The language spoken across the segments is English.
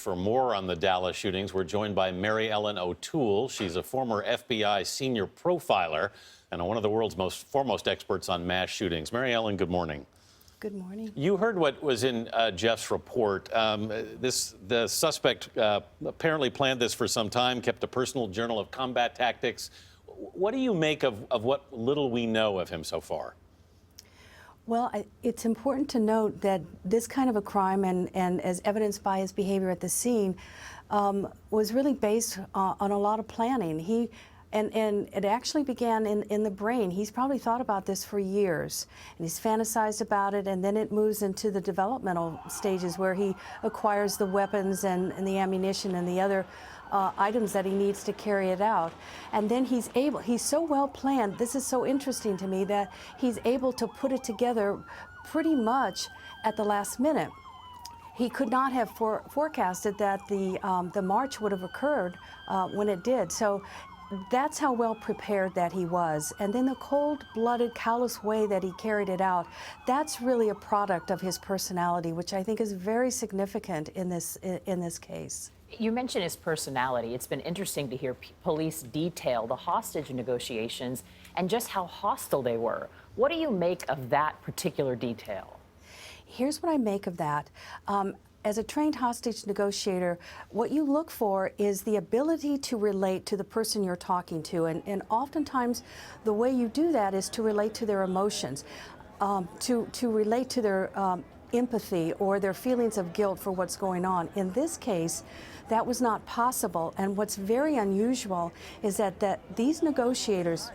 For more on the Dallas shootings, we're joined by Mary Ellen O'Toole. She's a former FBI senior profiler and one of the world's foremost experts on mass shootings. Mary Ellen, good morning. Good morning. You heard what was in Jeff's report. The suspect apparently planned this for some time, kept a personal journal of combat tactics. What do you make of what little we know of him so far? Well, it's important to note that this kind of a crime, and as evidenced by his behavior at the scene, was really based on a lot of planning. And it actually began in the brain. He's probably thought about this for years, and he's fantasized about it, and then it moves into the developmental stages where he acquires the weapons and the ammunition and the other items that he needs to carry it out. And then he's so well planned. This is so interesting to me that he's able to put it together pretty much at the last minute. He could not have forecasted that the march would have occurred when it did. So that's how well prepared that he was. And then the cold-blooded, callous way that he carried it out, that's really a product of his personality, which I think is very significant in this case. You mentioned his personality. It's been interesting to hear police detail the hostage negotiations and just how hostile they were. What do you make of that particular detail? Here's what I make of that. As a trained hostage negotiator, what you look for is the ability to relate to the person you're talking to. And oftentimes, the way you do that is to relate to their emotions, to relate to their empathy or their feelings of guilt for what's going on. In this case, that was not possible. And what's very unusual is that these negotiators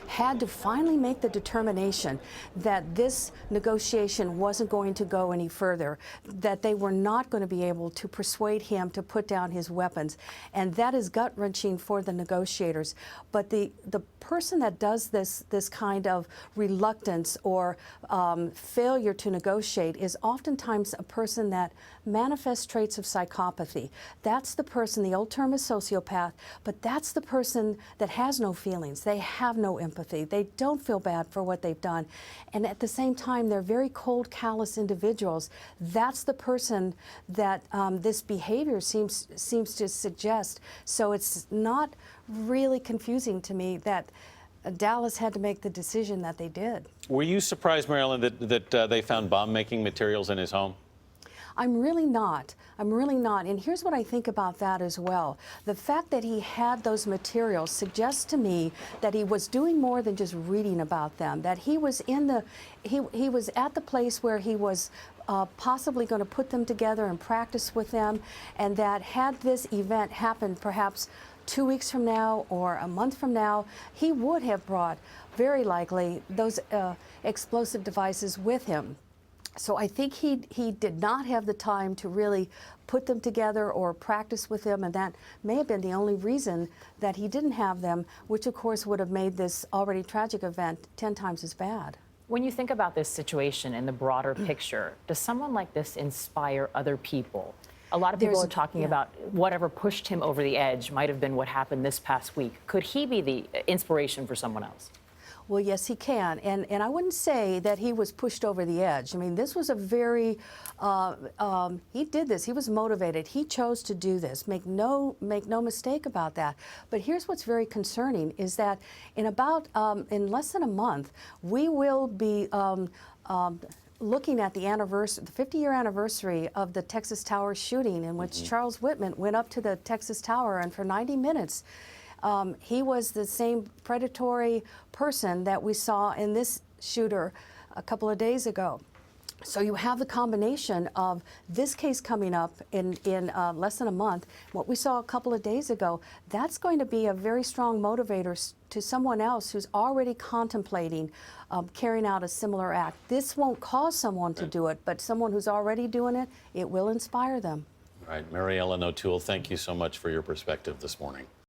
had to finally make the determination that this negotiation wasn't going to go any further, that they were not going to be able to persuade him to put down his weapons. And that is gut-wrenching for the negotiators. But the person that does this kind of reluctance or failure to negotiate is oftentimes a person that manifests traits of psychopathy. That's the person, the old term is sociopath, but that's the person that has no feelings. They have no empathy. They don't feel bad for what they've done. And at the same time, they're very cold, callous individuals. That's the person that this behavior seems to suggest. So it's not really confusing to me that Dallas had to make the decision that they did. Were you surprised, Mary Ellen, that they found bomb-making materials in his home? I'm really not. I'm really not. And here's what I think about that as well. The fact that he had those materials suggests to me that he was doing more than just reading about them, that he was he was at the place where he was possibly going to put them together and practice with them, and that had this event happened perhaps 2 weeks from now or a month from now, he would have brought, very likely, those explosive devices with him. So I think he did not have the time to really put them together or practice with them, and that may have been the only reason that he didn't have them, which of course would have made this already tragic event 10 times as bad. When you think about this situation in the broader picture, does someone like this inspire other people? A lot of people are talking about whatever pushed him over the edge might have been what happened this past week. Could he be the inspiration for someone else? Well, yes, he can. And I wouldn't say that he was pushed over the edge. I mean, this was a very, he did this. He was motivated. He chose to do this. Make no mistake about that. But here's what's very concerning is that in less than a month, we will be looking at the 50-year anniversary of the Texas Tower shooting, in which Charles Whitman went up to the Texas Tower, and for 90 minutes, he was the same predatory person that we saw in this shooter a couple of days ago. So you have the combination of this case coming up in less than a month, what we saw a couple of days ago. That's going to be a very strong motivator to someone else who's already contemplating carrying out a similar act. This won't cause someone to do it, but someone who's already doing it, it will inspire them. All right, Mary Ellen O'Toole, thank you so much for your perspective this morning.